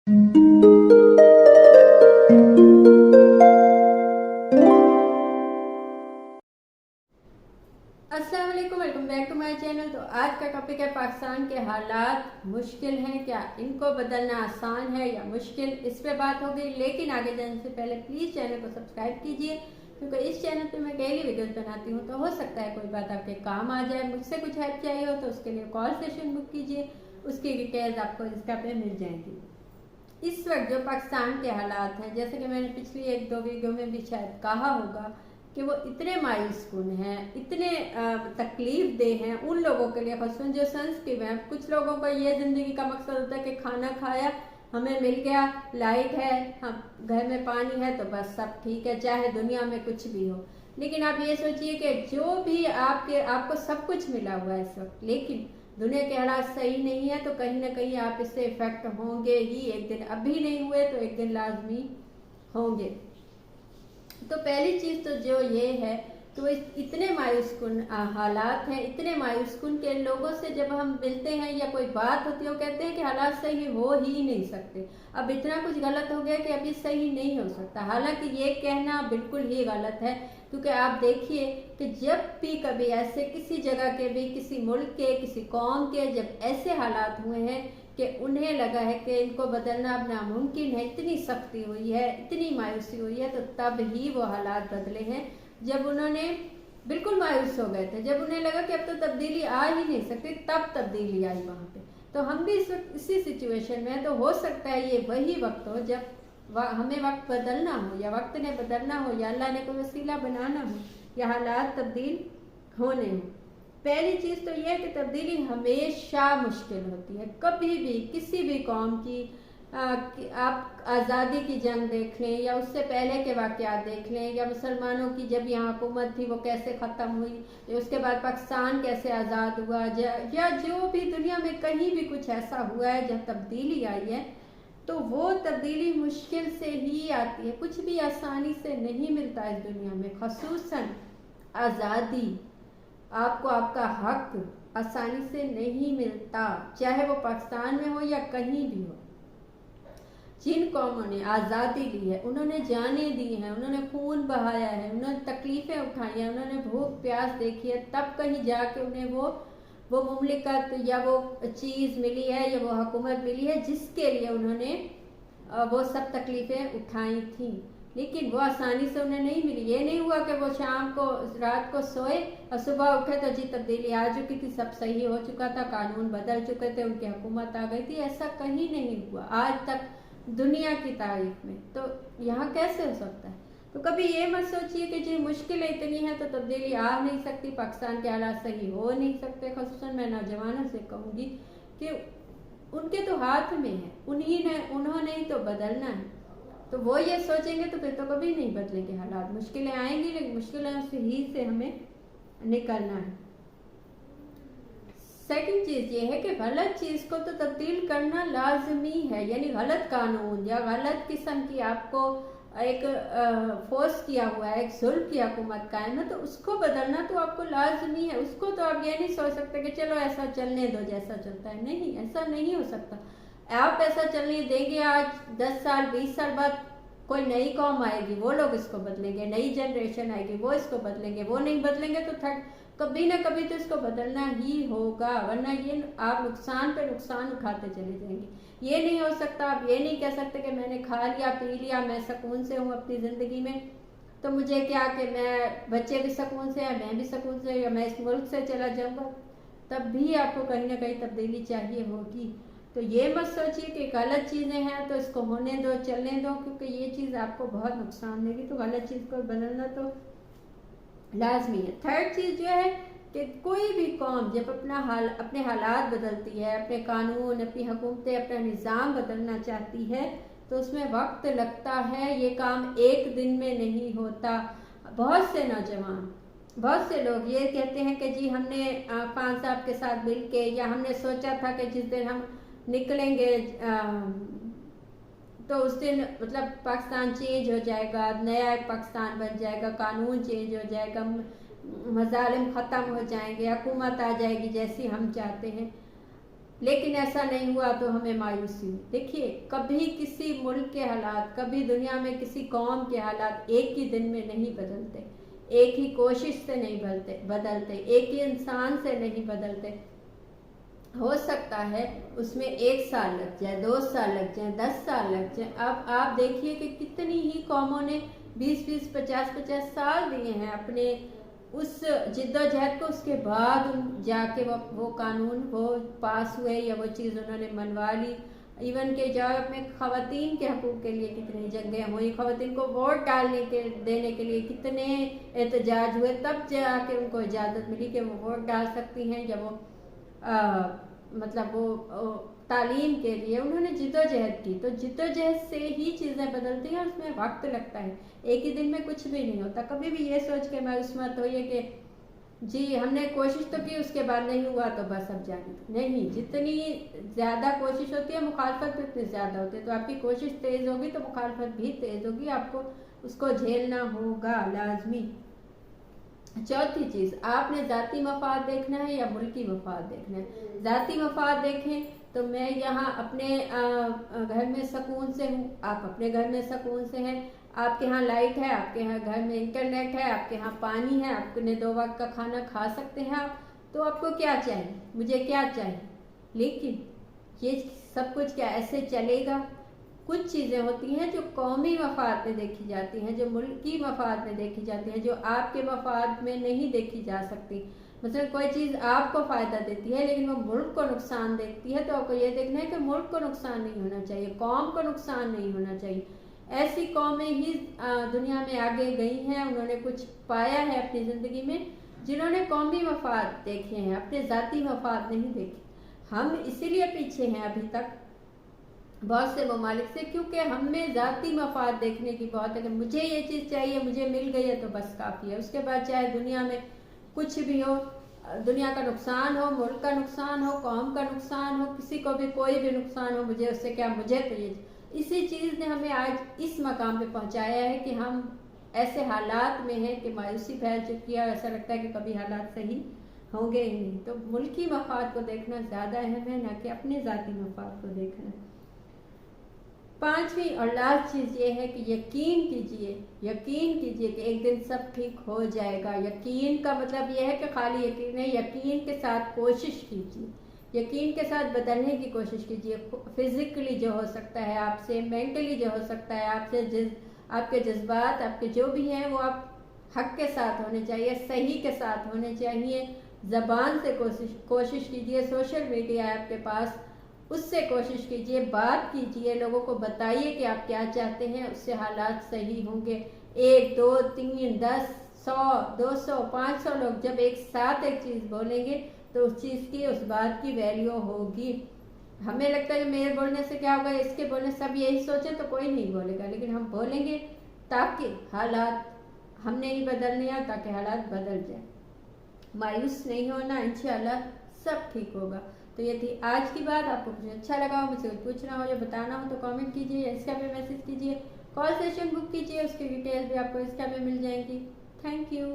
अस्सलाम वालेकुम, welcome back to my channel. तो आज का टॉपिक है पाकिस्तान के हालात मुश्किल हैं क्या, इनको बदलना आसान है या मुश्किल, इस पे बात होगी। लेकिन आगे जाने से पहले प्लीज़ चैनल को सब्सक्राइब कीजिए, क्योंकि इस चैनल पे मैं डेली वीडियोस बनाती हूँ। तो हो सकता है कोई बात आपके काम आ जाए, मुझसे कुछ हेल्प चाहिए हो तो उसके लिए कॉल सेशन बुक कीजिए, उसकी डिटेल्स आपको इंस्टा पे मिल जाएंगी। इस वक्त जो पाकिस्तान के हालात हैं, जैसे कि मैंने पिछली एक दो वीडियो में भी शायद कहा होगा कि वो इतने मायूस कुन हैं, इतने तकलीफ दे हैं उन लोगों के लिए, खासकर जो सेंसिटिव हैं। कुछ लोगों का ये ज़िंदगी का मकसद होता है कि खाना खाया, हमें मिल गया, लाइट है, हम घर में पानी है, तो बस सब ठीक है, चाहे दुनिया में कुछ भी हो। लेकिन आप ये सोचिए कि जो भी आपको सब कुछ मिला हुआ है इस वक्त, लेकिन दुनिया के हालात सही नहीं है, तो कहीं ना कहीं आप इससे इफेक्ट होंगे ही। एक दिन अभी नहीं हुए तो एक दिन लाजमी होंगे। तो पहली चीज़ तो जो ये है कि वो इतने मायूस कुन हालात हैं, इतने मायूस कुन के लोगों से जब हम मिलते हैं या कोई बात होती है, वो कहते हैं कि हालात सही हो ही नहीं सकते, अब इतना कुछ गलत हो गया कि अभी सही नहीं हो सकता। हालांकि ये कहना बिल्कुल ही गलत है, क्योंकि आप देखिए कि जब भी कभी ऐसे किसी जगह के भी, किसी मुल्क के, किसी कौम के जब ऐसे हालात हुए हैं कि उन्हें लगा है कि इनको बदलना अब नामुमकिन है, इतनी सख्ती हुई है, इतनी मायूसी हुई है, तो तब ही वो हालात बदले हैं। जब उन्होंने बिल्कुल मायूस हो गए थे, जब उन्हें लगा कि अब तो तब्दीली आ ही नहीं सकती, तब तब्दीली आई वहाँ पे। तो हम भी इस वक्त इसी सिचुएशन में हैं। तो हो सकता है ये वही वक्त हो जब हमें वक्त बदलना हो, या वक्त ने बदलना हो, या अल्लाह ने कोई वसीला बनाना हो, या हालात तब्दील होने हो। पहली चीज़ तो यह है कि तब्दीली हमेशा मुश्किल होती है, कभी भी किसी भी कौम की। आप आज़ादी की जंग देख लें, या उससे पहले के वाक़यात देख लें, या मुसलमानों की जब यहाँ हुकूमत थी वो कैसे ख़त्म हुई, या उसके बाद पाकिस्तान कैसे आज़ाद हुआ, या जो भी दुनिया में कहीं भी कुछ ऐसा हुआ है जब तब्दीली आई है, तो वो तब्दीली मुश्किल से ही आती है। कुछ भी आसानी से नहीं मिलता इस दुनिया में, ख़ुसूसन आज़ादी, आपको आपका हक आसानी से नहीं मिलता, चाहे वो पाकिस्तान में हो या कहीं भी हो। जिन कौमों ने आज़ादी ली है, उन्होंने जानें दी हैं, उन्होंने खून बहाया है, उन्होंने तकलीफ़ें उठाई हैं, उन्होंने भूख प्यास देखी है, तब कहीं जाके उन्हें वो मुमलिकत या वो चीज़ मिली है, या वो हुकूमत मिली है जिसके लिए उन्होंने वो सब तकलीफ़ें उठाई थी। लेकिन वो आसानी से उन्हें नहीं मिली। ये नहीं हुआ कि वो शाम को रात को सोए और सुबह उठे तो जी तब्दीली आ चुकी थी, सब सही हो चुका था, कानून बदल चुके थे, उनकी हुकूमत आ गई थी। ऐसा कहीं नहीं हुआ आज तक दुनिया की तारीफ में। तो यहाँ कैसे हो सकता है? तो कभी ये मत सोचिए कि जी मुश्किलें इतनी हैं तो तब्दीली आ नहीं सकती, पाकिस्तान के हालात सही हो नहीं सकते। ख़ुसूसन मैं नौजवानों से कहूँगी कि उनके तो हाथ में है, उन्होंने ही तो बदलना है। तो वो ये सोचेंगे तो फिर तो कभी नहीं बदलेंगे हालात। मुश्किलें आएंगी, लेकिन मुश्किलों से हमें निकलना है। सेकंड चीज़ ये है कि गलत चीज़ को तो तब्दील करना लाजमी है, यानी गलत कानून या गलत किस्म की आपको एक फोर्स किया हुआ है, एक जुल्म की हुकूमत कायम है, तो उसको बदलना तो आपको लाजमी है। उसको तो आप ये नहीं सोच सकते कि चलो ऐसा चलने दो जैसा चलता है, नहीं, ऐसा नहीं हो सकता। आप ऐसा चलने देंगे, आज 10 साल 20 साल बाद कोई नई कौम आएगी, वो लोग इसको बदलेंगे, नई जनरेशन आएगी, वो इसको बदलेंगे, वो नहीं बदलेंगे तो कभी ना कभी तो इसको बदलना ही होगा, वरना ये आप नुकसान पे नुकसान उठाते चले जाएंगे। ये नहीं हो सकता, आप ये नहीं कह सकते कि मैंने खा लिया पी लिया, मैं सुकून से हूँ अपनी ज़िंदगी में, तो मुझे क्या कि मैं बच्चे भी सुकून से हैं, मैं भी सुकून से, या मैं इस मुल्क से चला जाऊँगा। तब भी आपको कहीं ना कहीं तब्दीली चाहिए होगी। तो ये मत सोचिए कि गलत चीज़ें हैं तो इसको होने दो, चलने दो, क्योंकि ये चीज़ आपको बहुत नुकसान देगी। तो गलत चीज़ को बदलना तो लाजमी है। थर्ड चीज़ जो है कि कोई भी कौम जब अपने हालात बदलती है, अपने कानून, अपनी हुकूमतें, अपना निज़ाम बदलना चाहती है, तो उसमें वक्त लगता है। ये काम एक दिन में नहीं होता। बहुत से नौजवान, बहुत से लोग ये कहते हैं कि जी हमने खान साहब के साथ मिल के, या हमने सोचा था कि जिस दिन हम निकलेंगे तो उस दिन मतलब पाकिस्तान चेंज हो जाएगा, नया एक पाकिस्तान बन जाएगा, कानून चेंज हो जाएगा, मजालिम ख़त्म हो जाएंगे, हुकूमत आ जाएगी जैसी हम चाहते हैं। लेकिन ऐसा नहीं हुआ तो हमें मायूसी हुई। देखिए, कभी किसी मुल्क के हालात, कभी दुनिया में किसी कौम के हालात एक ही दिन में नहीं बदलते, एक ही कोशिश से नहीं बदलते, एक ही इंसान से नहीं बदलते। हो सकता है उसमें 1 साल लग जाए, 2 साल लग जाए, 10 साल लग जाए। अब आप देखिए कि कितनी ही कौमों ने 20-20, 50-50 साल दिए हैं अपने उस जिद्दोजहद को, उसके बाद जाके वो कानून वो पास हुए या वो चीज़ उन्होंने मनवा ली। इवन के जब में ख़वातीन के हकूक़ के लिए कितनी जंगें हुई, ख़वातीन को वोट देने के लिए कितने एहतजाज हुए, तब जाके उनको इजाज़त मिली कि वो वोट डाल सकती हैं, जब वो मतलब वो तालीम के लिए उन्होंने जिद्दोजहद की। तो जिद्दोजहद से ही चीज़ें बदलती हैं, उसमें वक्त लगता है, एक ही दिन में कुछ भी नहीं होता। कभी भी ये सोच के मायूस मत होइए कि जी हमने कोशिश तो की, उसके बाद नहीं हुआ तो बस अब जाने दो। नहीं, जितनी ज़्यादा कोशिश होती है मुखालफत भी उतनी ज़्यादा होती है। तो आपकी कोशिश तेज़ होगी तो मुखालफत भी तेज़ होगी, आपको उसको झेलना होगा लाजमी। चौथी चीज़, आपने ज़ाती मफाद देखना है या मुल्की मफाद देखना है। ज़ाती मफाद देखें तो मैं यहाँ अपने घर में सुकून से हूँ, आप अपने घर में सुकून से हैं, आपके यहाँ लाइट है, आपके यहाँ घर में इंटरनेट है, आपके यहाँ पानी है, आपने 2 वक्त का खाना खा सकते हैं आप, तो आपको क्या चाहिए, मुझे क्या चाहिए। लेकिन ये सब कुछ क्या ऐसे चलेगा? कुछ चीज़ें होती हैं जो कौमी मफाद में देखी जाती हैं, जो मुल्की मफाद में देखी जाती हैं, जो आपके मफाद में नहीं देखी जा सकती। मतलब कोई चीज़ आपको फ़ायदा देती है लेकिन वो मुल्क को नुकसान देती है, तो आपको ये देखना है कि मुल्क को नुकसान नहीं होना चाहिए, कौम को नुकसान नहीं होना चाहिए। ऐसी कौमें ही दुनिया में आगे गई हैं, उन्होंने कुछ पाया है अपनी ज़िंदगी में, जिन्होंने कौमी मफाद देखे हैं, अपने ज़ाती मफाद नहीं देखे। हम इसीलिए पीछे हैं अभी तक बहुत से ममालिक से, क्योंकि हमें ज़ाती मफाद देखने की बहुत है कि मुझे ये चीज़ चाहिए, मुझे मिल गई है तो बस काफ़ी है। उसके बाद चाहे दुनिया में कुछ भी हो, दुनिया का नुकसान हो, मुल्क का नुकसान हो, कौम का नुकसान हो, किसी को भी कोई भी नुकसान हो, मुझे उससे क्या, मुझे तो ये इसी चीज़ ने हमें आज इस मकाम पे पहुंचाया है कि हम ऐसे हालात में हैं कि मायूसी फैल चुकी है और ऐसा लगता है कि कभी हालात सही होंगे ही नहीं। तो मुल्की मफाद को देखना ज़्यादा अहम है, ना कि अपने ज़ाती मफाद को देखना। 5वीं और लास्ट चीज़ ये है कि यकीन कीजिए कि एक दिन सब ठीक हो जाएगा। यकीन का मतलब ये है कि खाली यकीन है, यकीन के साथ कोशिश कीजिए, यकीन के साथ बदलने की कोशिश कीजिए। फिज़िकली जो हो सकता है आपसे, मेंटली जो हो सकता है आपसे, आपके जज्बात, आपके जो भी हैं वो आप हक के साथ होने चाहिए, सही के साथ होने चाहिए। ज़बान से कोशिश कीजिए, सोशल मीडिया है आपके पास, उससे कोशिश कीजिए, बात कीजिए, लोगों को बताइए कि आप क्या चाहते हैं, उससे हालात सही होंगे। 1, 2, 3, 10, 100, 200, 500 लोग जब एक साथ एक चीज़ बोलेंगे तो उस चीज़ की, उस बात की वैल्यू होगी। हमें लगता है कि मेरे बोलने से क्या होगा, इसके बोलने से सब यही सोचें तो कोई नहीं बोलेगा, लेकिन हम बोलेंगे ताकि हालात हमने ही बदलने हैं, ताकि हालात बदल जाए। मायूस नहीं होना, इंशाल्लाह सब ठीक होगा। तो ये थी आज की बात। आपको कुछ अच्छा लगा हो, मुझसे कुछ पूछना हो या बताना हो तो कमेंट कीजिए या इंस्टा पे मैसेज कीजिए, कॉल सेशन बुक कीजिए, उसकी डिटेल्स भी आपको इंस्टा पे मिल जाएंगी। Thank you.